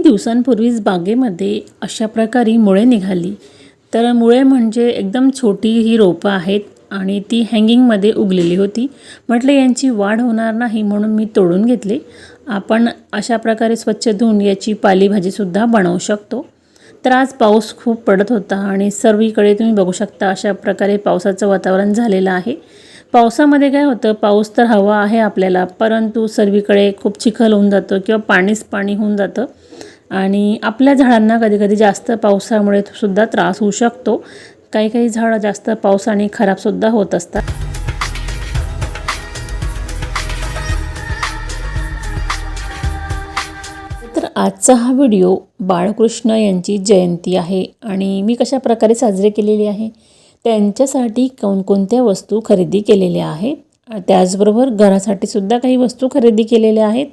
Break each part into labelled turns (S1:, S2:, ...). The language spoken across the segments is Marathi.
S1: दिवसांपूर्वीच बागेमध्ये अशा प्रकारे मुळे निघाली। तर मुळे म्हणजे एकदम छोटी ही रोपं आहेत आणि ती हँगिंगमध्ये उगलेली होती। म्हटलं यांची वाढ होणार नाही म्हणून मी तोडून घेतले। आपण अशा प्रकारे स्वच्छ धुवून याची पालेभाजीसुद्धा बनवू शकतो। तर आज पाऊस खूप पडत होता आणि सर्वीकडे तुम्ही बघू शकता अशा प्रकारे पावसाचं वातावरण झालेलं आहे। पावसामध्ये काय होतं, पाऊस तर हवा आहे आपल्याला, परंतु सर्वीकडे खूप चिखल होऊन जातं किंवा पाणीच पाणी होऊन जातं आणि आपल्या झाडांना कधी-कधी जास्त पावसामुळे सुद्धा त्रास होऊ शकतो। काही झाडं जास्त पावसाने खराबसुद्धा होत असतात। तर आजचा हा व्हिडिओ बाळकृष्ण यांची जयंती आहे आणि मी कशा प्रकारे साजरी केलेली आहे, त्यांच्यासाठी कोणकोणत्या वस्तू खरेदी केलेल्या आहेत, त्याचबरोबर घरासाठी सुद्धा काही वस्तू खरेदी केलेल्या आहेत,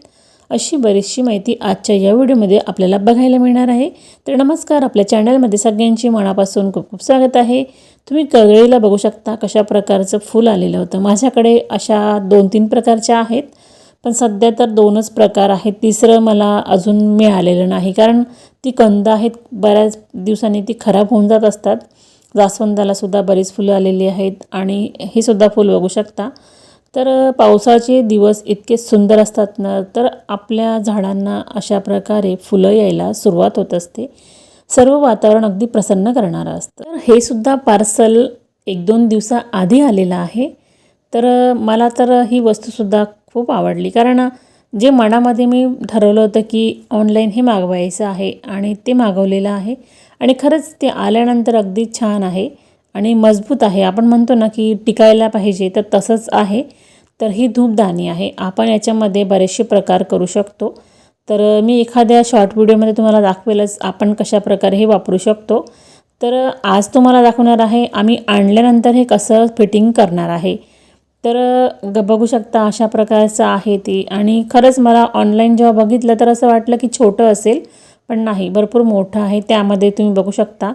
S1: अशी बरीचशी माहिती आजच्या या व्हिडिओमध्ये आपल्याला बघायला मिळणार आहे। तर नमस्कार, आपल्या चॅनलमध्ये सगळ्यांची मनापासून खूप खूप स्वागत आहे। तुम्ही कळगळीला बघू शकता कशा प्रकारचं फूल आलेलं होतं। माझ्याकडे अशा 2-3 प्रकारच्या आहेत, पण सध्या तर 2च प्रकार आहेत, तिसरं मला अजून मिळालेलं नाही, कारण ती कंद आहेत, बऱ्याच दिवसांनी ती खराब होऊन जात असतात। जास्वंदाला सुद्धा बरीच फुलं आलेली आहेत आणि हे सुद्धा फूल बघू शकता। तर पावसाचे दिवस इतके सुंदर असतात ना, तर आपल्या झाडांना अशा प्रकारे फुलं यायला सुरुवात होत असते। सर्व वातावरण अगदी प्रसन्न करणारं असतं। तर हे सुद्धा पार्सल 1-2 दिवसाआधी आलेलं आहे। तर मला तर ही वस्तूसुद्धा खूप आवडली, कारण जे मनामध्ये मी ठरवलं होतं की ऑनलाईन हे मागवायचं आहे आणि ते मागवलेलं आहे आणि खरंच ते आल्यानंतर अगदी छान आहे आणि मजबूत आहे। आपण म्हणतो ना की टिकायला पाहिजे, तर तसंच आहे। तर ही धूपदाणी आहे, आपण याच्यामध्ये बरेचसे प्रकार करू शकतो। तर मी एखाद्या शॉर्ट व्हिडिओमध्ये तुम्हाला दाखवेलच आपण कशा प्रकारे हे वापरू शकतो। तर आज तुम्हाला दाखवणार आहे आम्ही आणल्यानंतर हे कसं फिटिंग करणार आहे। तर बघू शकता अशा प्रकारचं आहे ते आणि खरंच मला ऑनलाईन जेव्हा बघितलं तर असं वाटलं की छोटं असेल, पण नाही, भरपूर मोठं आहे। त्यामध्ये तुम्ही बघू शकता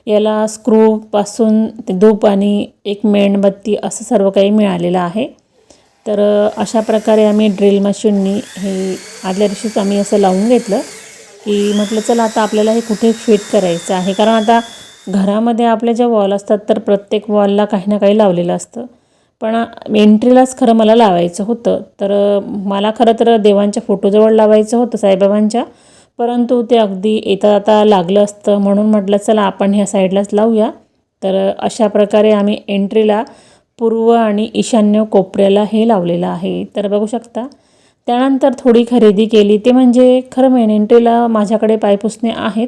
S1: याला स्क्रूपासून ते धूप आणि एक मेणबत्ती असं सर्व काही मिळालेलं आहे। तर अशा प्रकारे आम्ही ड्रिल मशीननी हे आदल्या दिवशीच आम्ही असं लावून घेतलं की म्हटलं चला आता आपल्याला हे कुठे फिट करायचं आहे, कारण आता घरामध्ये आपल्या ज्या वॉल असतात तर प्रत्येक वॉलला काही ना काही लावलेलं असतं, पण एंट्रीलाच खरं मला लावायचं होतं। तर मला खरं तर देवांच्या फोटोजवळ लावायचं होतं, साईबाबांच्या, परंतु ते अगदी येता जाता लागलं असतं, म्हणून म्हटलं चला आपण ह्या साईडलाच लावूया। तर अशा प्रकारे आम्ही एंट्रीला पूर्व आणि ईशान्य कोपऱ्याला हे लावलेलं आहे। तर बघू शकता त्यानंतर थोडी खरेदी केली, ते म्हणजे खरं मेन एंट्रीला माझ्याकडे पायपुसणे आहेत,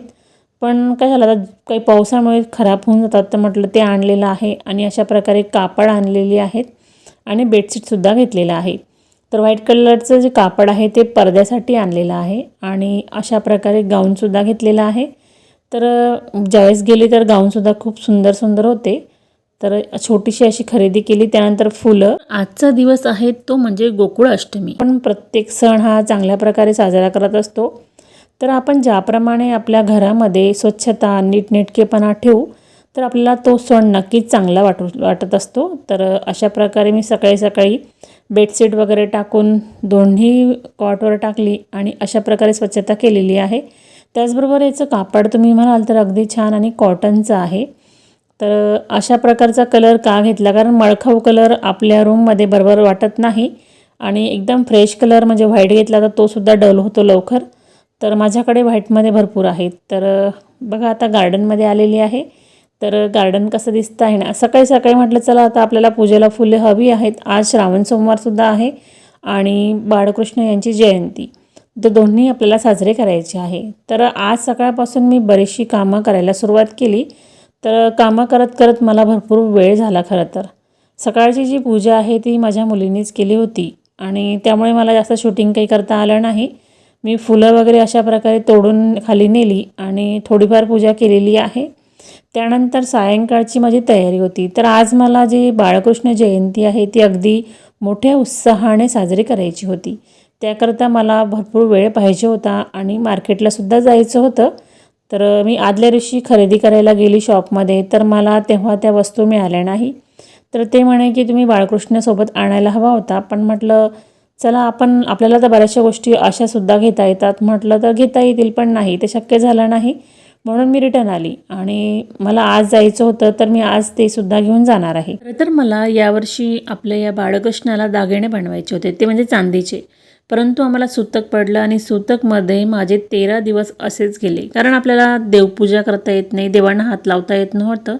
S1: पण काय झालं आता काही पावसामुळे खराब होऊन जातात, तर म्हटलं ते आणलेलं आहे आणि अशा प्रकारे कापड आणलेली आहेत आणि बेडशीटसुद्धा घेतलेलं आहे। तर व्हाईट कलरचं जे कापड आहे ते पडद्यासाठी आणलेलं आहे आणि अशा प्रकारे गाऊनसुद्धा घेतलेला आहे। तर ज्यावेळेस गेली तर गाऊनसुद्धा खूप सुंदर सुंदर होते। तर छोटीशी अशी खरेदी केली। त्यानंतर फुलं, आजचा दिवस आहे तो म्हणजे गोकुळ अष्टमी। पण प्रत्येक सण हा चांगल्या प्रकारे साजरा करत असतो, तर आपण ज्याप्रमाणे आपल्या घरामध्ये स्वच्छता नीटनेटकेपणा ठेवू तर आपल्याला तो सण नक्कीच चांगला वाटत असतो। तर अशा प्रकारे मी सकाळी सकाळी बेडशीट वगैरे टाकून दोन्ही कॉटवर टाकली आणि अशा प्रकारे स्वच्छता केलेली आहे। त्याचबरोबर याचं कापड तुम्ही म्हणाल तर अगदी छान आणि कॉटनचं आहे। तर अशा प्रकारचा कलर का घेतला, कारण मळखाऊ कलर आपल्या रूममध्ये बरोबर वाटत नाही आणि एकदम फ्रेश कलर म्हणजे व्हाईट घेतला तर तो सुद्धा डल होतो लवकर। तर माझ्याकडे व्हाईटमध्ये भरपूर आहेत। तर बघा आता गार्डनमध्ये आलेली आहे, तर गार्डन कसं दिसतं आहे ना। सकाळी सकाळी म्हटलं चला आता आपल्याला पूजेला फुले हवी आहेत। आज श्रावण सोमवारसुद्धा आहे आणि बाळकृष्ण यांची जयंती, तर दोन्ही आपल्याला साजरे करायचे आहे। तर आज सकाळपासून मी बरीचशी कामं करायला सुरुवात केली। तर कामं करत करत मला भरपूर वेळ झाला। खरं तर सकाळची जी पूजा आहे ती माझ्या मुलीनीच केली होती आणि त्यामुळे मला जास्त शूटिंग काही करता आलं नाही। मी फुलं वगैरे अशा प्रकारे तोडून खाली नेली आणि थोडीफार पूजा केलेली आहे। त्यानंतर सायंकाळची माझी तयारी होती। तर आज मला जी बाळकृष्ण जयंती आहे ती अगदी मोठ्या उत्साहाने साजरी करायची होती, त्याकरता मला भरपूर वेळ पाहिजे होता आणि मार्केटलासुद्धा जायचं होतं। तर मी आदल्या दिवशी खरेदी करायला गेली शॉपमध्ये, तर मला तेव्हा त्या वस्तू मिळाल्या नाही। तर ते म्हणे की तुम्ही बाळकृष्णसोबत आणायला हवा होता, पण म्हटलं चला आपल्याला तर बऱ्याचशा गोष्टी अशासुद्धा घेता येतात म्हटलं तर घेता येतील, पण नाही, ते शक्य झालं नाही. म्हणून मी रिटर्न आली आणि मला आज जायचं होतं, तर मी आज ते सुद्धा घेऊन जाणार आहे. खरं तर मला यावर्षी आपल्या या बाळकृष्णाला दागिने बनवायचे होते, ते म्हणजे चांदीचे. परंतु आम्हाला सुतक पडलं आणि सुतकमध्ये माझे 13 दिवस असेच गेले. कारण आपल्याला देवपूजा करता येत नाही, देवांना हात लावता येत नव्हतं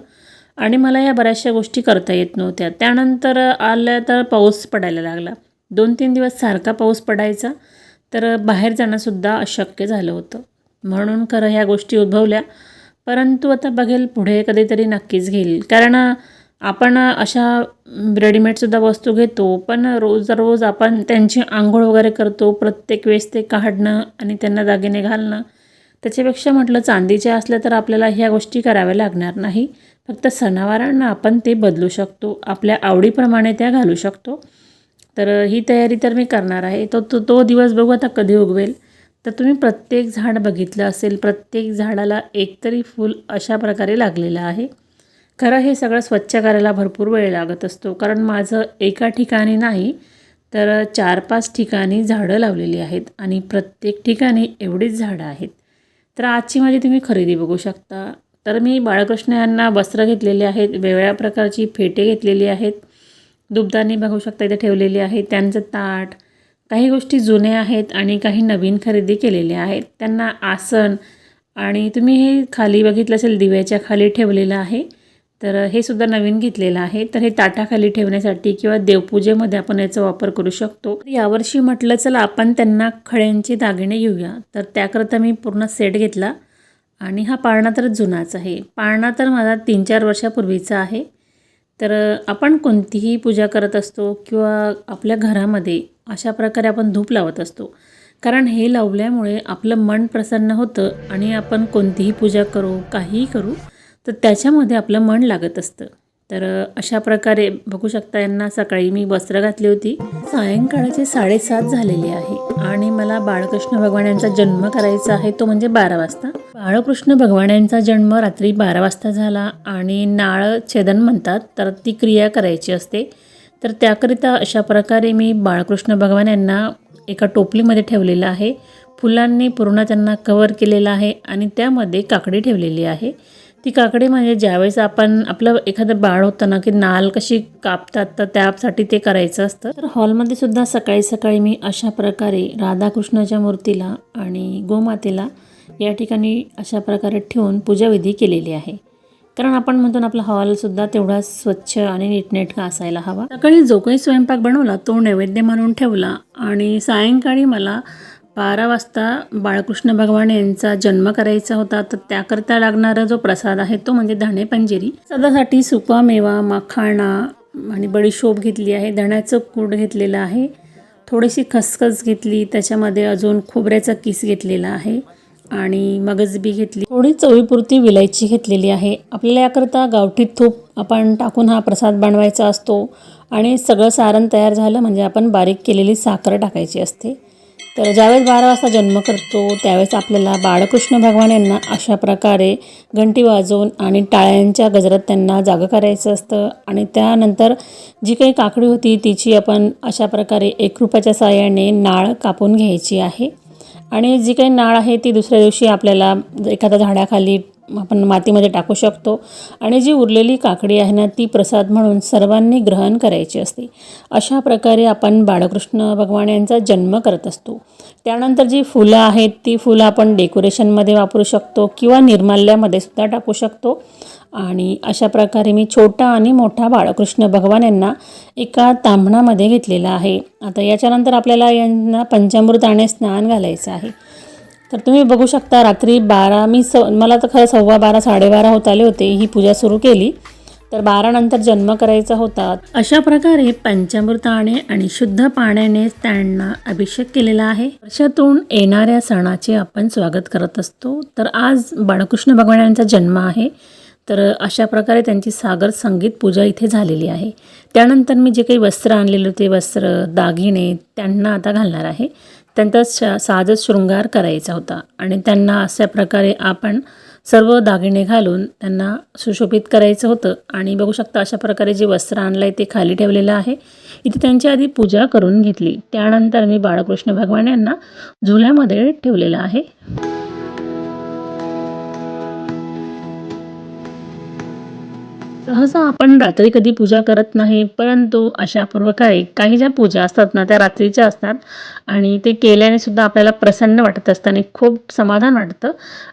S1: आणि मला या बऱ्याचशा गोष्टी करता येत नव्हत्या. त्यानंतर आल्या तर पाऊस पडायला लागला. 2-3 दिवस सारखा पाऊस पडायचा, तर बाहेर जाणंसुद्धा अशक्य झालं होतं. म्हणून खरं ह्या गोष्टी उद्भवल्या. परंतु आता बघेल पुढे कधीतरी नक्कीच घेईल. कारण आपण अशा रेडीमेडसुद्धा वस्तू घेतो, पण रोज आपण त्यांची अंघोळ वगैरे करतो. प्रत्येक वेळेस ते काढणं आणि त्यांना दागिने घालणं, त्याच्यापेक्षा म्हटलं चांदीच्या असल्या तर आपल्याला ह्या गोष्टी कराव्या लागणार नाही. फक्त सणावारांना आपण ते बदलू शकतो, आपल्या आवडीप्रमाणे त्या घालू शकतो. तर ही तयारी तर मी करणार आहे. तो दिवस बघू आता कधी उगवेल. तर तुम्ही प्रत्येक झाड बघितलं असेल, प्रत्येक झाडाला एकतरी फूल अशा प्रकारे लागलेलं आहे. खरं हे सगळं स्वच्छ करायला भरपूर वेळ लागत असतो, कारण माझं एका ठिकाणी नाही तर 4-5 ठिकाणी झाडं लावलेली आहेत आणि प्रत्येक ठिकाणी एवढीच झाडं आहेत. तर आजची माझी तुम्ही खरेदी बघू शकता. तर मी बाळकृष्ण यांना वस्त्र घेतलेले आहेत, वेगवेगळ्या प्रकारची फेटे घेतलेली आहेत, धूपदाणी बघू शकता इथे ठेवलेली आहे, त्यांचं ताट, काही गोष्टी जुन्या आहेत आणि काही नवीन खरेदी केलेल्या आहेत. त्यांना आसन आणि तुम्ही हे खाली बघितलं असेल दिव्याच्या खाली ठेवलेलं आहे, तर हे सुद्धा नवीन घेतलेलं आहे. तर हे ताटाखाली ठेवण्यासाठी किंवा देवपूजेमध्ये आपण याचा वापर करू शकतो. यावर्षी म्हटलं चला आपण त्यांना खड्यांचे दागिने घेऊया, तर त्याकरता मी पूर्ण सेट घेतला आणि हा पाळणा तर जुनाच आहे. पाळणा तर माझा 3-4 वर्षापूर्वीचा आहे. तर आपण कोणतीही पूजा करत असतो किंवा आपल्या घरामध्ये अशा प्रकारे आपण धूप लावत असतो, कारण हे लावल्यामुळे आपलं मन प्रसन्न होतं आणि आपण कोणतीही पूजा करू, काहीही करू, तर त्याच्यामध्ये आपलं मन लागत असतं. तर अशा प्रकारे बघू शकता यांना सकाळी मी वस्त्र घातली होती. सायंकाळचे 7:30 झालेले आहे आणि मला बाळकृष्ण भगवान यांचा जन्म करायचा आहे, तो म्हणजे 12 वाजता. बाळकृष्ण भगवान यांचा जन्म रात्री 12 वाजता झाला आणि नाळ छेदन म्हणतात, तर ती क्रिया करायची असते. तर त्याकरिता अशा प्रकारे मी बाळकृष्ण भगवान यांना एका टोपलीमध्ये ठेवलेलं आहे. फुलांनी पूर्ण त्यांना कवर केलेलं आहे आणि त्यामध्ये काकडी ठेवलेली आहे. ती काकडी म्हणजे ज्यावेळेस आपण आपलं एखादं बाळ होतं ना, की नाल कशी कापतात, तर त्यासाठी ते करायचं असतं. तर हॉलमध्ये सुद्धा सकाळी सकाळी मी अशा प्रकारे राधाकृष्णाच्या मूर्तीला आणि गोमातेला या ठिकाणी अशा प्रकारे ठेवून पूजाविधी केलेली आहे. कारण आपण म्हणतो ना, आपला हॉलसुद्धा तेवढा स्वच्छ आणि नीटनेटका असायला हवा. सकाळी जो काही स्वयंपाक बनवला तो नैवेद्य म्हणून ठेवला आणि सायंकाळी मला 12 वाजता बाळकृष्ण भगवान यांचा जन्म करायचा होता, तर त्याकरता लागणारा जो प्रसाद आहे तो म्हणजे धणे पंजिरी. प्रसादासाठी सुका मेवा, मखाणा आणि बडीशोप घेतली आहे, धण्याचं कूट घेतलेलं आहे, थोडीशी खसखस घेतली, त्याच्यामध्ये अजून खोबऱ्याचा किस घेतलेला आहे आणि मगजबी घेतली, थोडी चवीपुरती विलायची घेतलेली आहे. आपल्याला याकरता गावठी तूप आपण टाकून हा प्रसाद बनवायचा असतो आणि सगळं सारण तयार झालं म्हणजे आपण बारीक केलेली साखर टाकायची असते. तर ज्यावेळेस 12 वाजता जन्म करतो त्यावेळेस आपल्याला बाळकृष्ण भगवान यांना अशा प्रकारे घंटी वाजवून आणि टाळ्यांच्या गजरात त्यांना जागं करायचं असतं आणि त्यानंतर जी काही काकडी होती तिची आपण अशा प्रकारे 1 रुपयाच्या साहाय्याने नाळ कापून घ्यायची आहे आणि जी काही नाळ आहे ती दुसऱ्या दिवशी आपल्याला एखाद्या झाडाखाली आपण मातीमध्ये टाकू शकतो आणि जी उरलेली काकडी आहे ना, ती प्रसाद म्हणून सर्वांनी ग्रहण करायची असते. अशा प्रकारे आपण बाळकृष्ण भगवान यांचा जन्म करत असतो. त्यानंतर जी फुलं आहेत ती फुलं आपण डेकोरेशनमध्ये वापरू शकतो किंवा निर्माल्यामध्ये सुद्धा टाकू शकतो आणि अशा प्रकारे मी छोटा आणि मोठा बाळकृष्ण भगवान यांना एका तांबणामध्ये घेतलेला आहे. आता याच्यानंतर आपल्याला यांना पंचामृताने स्नान घालायचं आहे. तर तुम्ही बघू शकता रात्री 12 मला तर खरं 12:15 12:30 होत आले होते ही पूजा सुरू केली, तर 12 नंतर जन्म करायचा होता. अशा प्रकारे पंचामृताने आणि शुद्ध पाण्याने त्यांना अभिषेक केलेला आहे. वर्षातून येणाऱ्या सणाचे आपण स्वागत करत असतो. तर आज बाळकृष्ण भगवान यांचा जन्म आहे, तर अशा प्रकारे त्यांची सागर संगीत पूजा इथे झालेली आहे. त्यानंतर मी जे काही वस्त्र आणलेले होते, वस्त्र दागिने त्यांना आता घालणार आहे. त्यांचा साज शृंगार करायचा होता आणि त्यांना अशा प्रकारे आपण सर्व दागिने घालून त्यांना सुशोभित करायचं होतं. आणि बघू शकता अशा प्रकारे जे वस्त्र आणलं आहे ते खाली ठेवलेलं आहे. इथे त्यांची आधी पूजा करून घेतली. त्यानंतर मी बाळकृष्ण भगवान यांना झुल्यामध्ये ठेवलेलं आहे. सहसा आपण रात्री कधी पूजा करत नाही, परंतु अशा प्रकारे काही ज्या पूजा असतात ना त्या रात्रीच्या असतात आणि ते केल्याने सुद्धा आपल्याला प्रसन्न वाटत असतं आणि खूप समाधान वाटतं.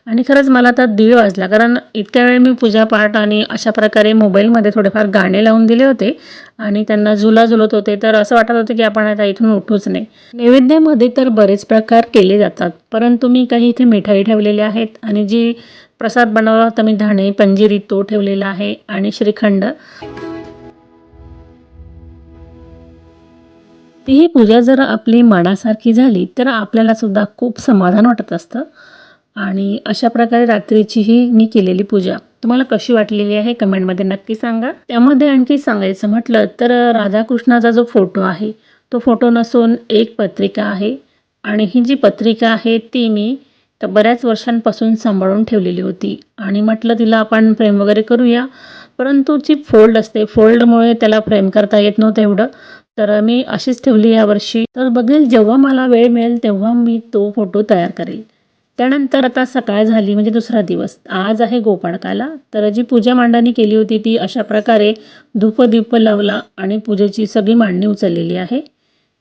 S1: आणि खरंच मला आता 1:30 वाजला, कारण इतक्या वेळ मी पूजापाठ आणि अशा प्रकारे मोबाईलमध्ये थोडेफार गाणे लावून दिले होते आणि त्यांना झुला झुलत होते. तर असं वाटत होतं की आपण आता इथून उठूच नाही. नैवेद्यामध्ये तर बरेच प्रकार केले जातात, परंतु मी काही इथे मिठाई ठेवलेली आहेत आणि जी प्रसाद बनवला होता मी धाणे पंजिरी तो ठेवलेला आहे आणि श्रीखंड. ही पूजा जर आपली मनासारखी झाली तर आपल्याला सुद्धा खूप समाधान वाटत असतं. आणि अशा प्रकारे रात्रीची ही मी केलेली पूजा तुम्हाला कशी वाटलेली आहे कमेंटमध्ये नक्की सांगा. त्यामध्ये आणखी सांगायचं म्हटलं तर राधाकृष्णाचा जो फोटो आहे तो फोटो नसून एक पत्रिका आहे. आणि ही जी पत्रिका आहे ती मी तर बऱ्याच वर्षांपासून सांभाळून ठेवलेली होती आणि म्हटलं तिला आपण फ्रेम वगैरे करूया, परंतु जी फोल्ड असते फोल्डमुळे त्याला फ्रेम करता येत नव्हतं एवढं. तर मी अशीच ठेवली यावर्षी. तर बघेल जेव्हा मला वेळ मिळेल तेव्हा मी तो फोटो तयार करेल. त्यानंतर आता सकाळ झाली म्हणजे दुसरा दिवस. आज आहे गोपाळकाला. तर जी पूजा मांडणी केली होती ती अशा प्रकारे धूपदीप लावला आणि पूजेची सगळी मांडणी उचललेली आहे.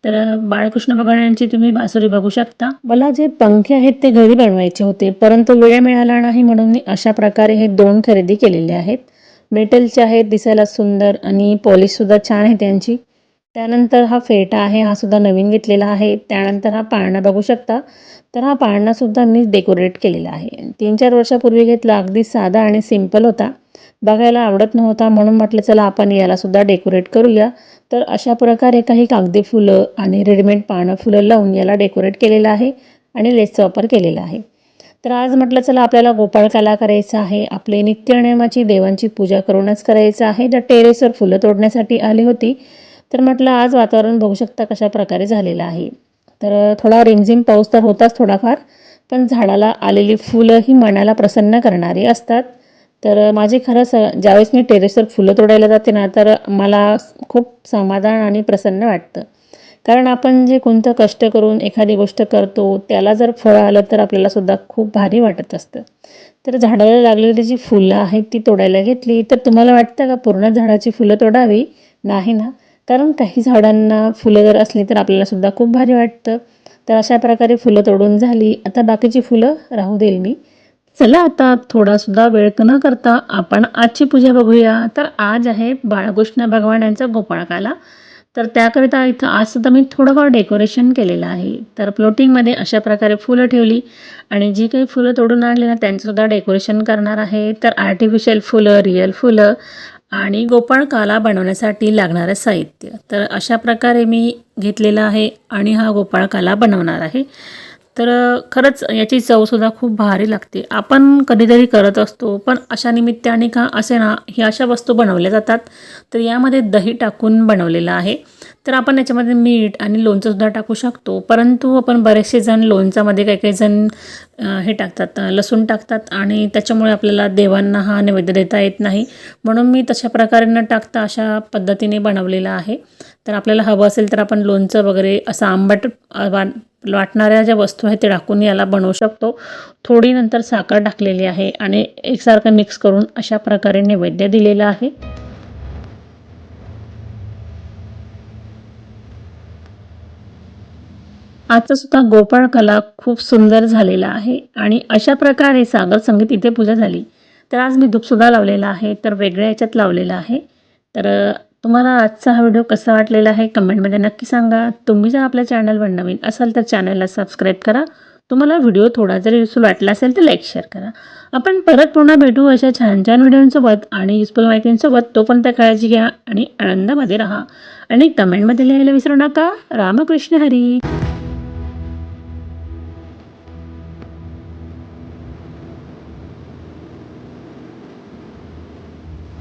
S1: तर बाळकृष्ण भगवान यांची तुम्ही बासुरी बघू शकता. मला जे पंखे आहेत ते घरी बनवायचे होते, परंतु वेळ मिळाला नाही म्हणून मी अशा प्रकारे हे 2 खरेदी केलेले आहेत. मेटलचे आहेत, दिसायला सुंदर आणि पॉलिशसुद्धा छान आहे त्यांची. त्यानंतर हा फेटा आहे, हा सुद्धा नवीन घेतलेला आहे. त्यानंतर हा पाळणा बघू शकता. तर हा पाळणासुद्धा मी डेकोरेट केलेला आहे. 3-4 वर्षापूर्वी घेतला, अगदी साधा आणि सिंपल होता. बघायला आवडत नव्हता म्हणून म्हटलं चला आपण यालासुद्धा डेकोरेट करूया. तर अशा प्रकारे काही कागदी फुलं आणि रेडीमेड पानं फुलं लावून याला डेकोरेट केलेलं आहे आणि लेसचा वापर केलेला आहे. तर आज म्हटलं चला आपल्याला गोपाळकाला करायचं आहे. आपले नित्यनेमाची देवांची पूजा करूनच करायचं आहे. तर टेरेसवर फुलं तोडण्यासाठी आली होती. तर म्हटलं आज वातावरण बघू शकता कशा प्रकारे झालेलं आहे. तर थोडा रिमझिम पाऊस तर होताच थोडाफार, पण झाडाला आलेली फुलं ही मनाला प्रसन्न करणारी असतात. तर माझे खरंच ज्यावेळेस मी टेरेसवर फुलं तोडायला जाते ना तर मला खूप समाधान आणि प्रसन्न वाटतं. कारण आपण जे कोणतं कष्ट करून एखादी गोष्ट करतो त्याला जर फळ आलं तर आपल्याला सुद्धा खूप भारी वाटत असतं. तर झाडाला लागलेली जी फुलं आहेत ती तोडायला घेतली. तर तुम्हाला वाटतं का पूर्ण झाडाची फुलं तोडावी? नाही ना, कारण काही झाडांना फुलं जर असली तर आपल्याला सुद्धा खूप भारी वाटतं. तर अशा प्रकारे फुलं तोडून झाली. आता बाकीची फुलं राहू देईल मी. चला आता थोडासुद्धा वेळ न करता आपण आजची पूजा बघूया. तर आज आहे बाळकृष्ण भगवान यांचा गोपाळकाला. तर त्याकरिता इथं आज सुद्धा मी थोडंफार डेकोरेशन केलेलं आहे. तर फ्लोटिंगमध्ये अशा प्रकारे फुलं ठेवली आणि जी काही फुलं तोडून आणली ना त्यांचंसुद्धा डेकोरेशन करणार आहे. तर आर्टिफिशियल फुलं, रिअल फुलं आणि गोपाळकाला बनवण्यासाठी लागणारं साहित्य. तर अशा प्रकारे मी घेतलेलं आहे आणि हा गोपाळकाला बनवणार आहे. तर खरंच याची चवसुद्धा खूप भारी लागते. आपण कधीतरी करत असतो, पण अशा निमित्ताने का असे ना ह्या अशा वस्तू बनवल्या जातात. तर यामध्ये दही टाकून बनवलेलं आहे. तर आपण याच्यामध्ये मीठ आणि लोणचंसुद्धा टाकू शकतो, परंतु आपण बरेचसे जण लोणचामध्ये काही काही जण हे टाकतात, लसूण टाकतात आणि त्याच्यामुळे आपल्याला देवांना हा नैवेद्य देता येत नाही. म्हणून मी तशा प्रकारे न टाकता अशा पद्धतीने बनवलेलं आहे. तर आपल्याला हवं असेल तर आपण लोणचं वगैरे असं आंबट वाटणाऱ्या ज्या वस्तू आहेत ते टाकून याला बनवू शकतो. थोडी नंतर साखर टाकलेली आहे आणि एकसारखं मिक्स करून अशा प्रकारे नैवेद्य दिलेला आहे. आजचा सुद्धा गोपाळकाला खूप सुंदर झालेला आहे आणि अशा प्रकारे सागर संगीत इथे पूजा झाली. तर आज मी धूपसुद्धा लावलेला आहे, तर वेगळ्या ह्याच्यात लावलेला आहे. तर तुम्हाला आजचा हा व्हिडिओ कसा वाटलेला आहे कमेंटमध्ये नक्की सांगा. तुम्ही जर आपल्या चॅनलवर नवीन असाल तर चॅनलला सबस्क्राईब करा. तुम्हाला व्हिडिओ थोडा जरी युजफुल वाटला असेल तर लाईक शेअर करा. आपण परत पुन्हा भेटू अशा छान छान व्हिडिओंसोबत आणि युजफुल माहितींसोबत. तोपर्यंत काळजी घ्या आणि आनंदामध्ये राहा आणि कमेंटमध्ये लिहायला विसरू नका. रामकृष्ण हरी.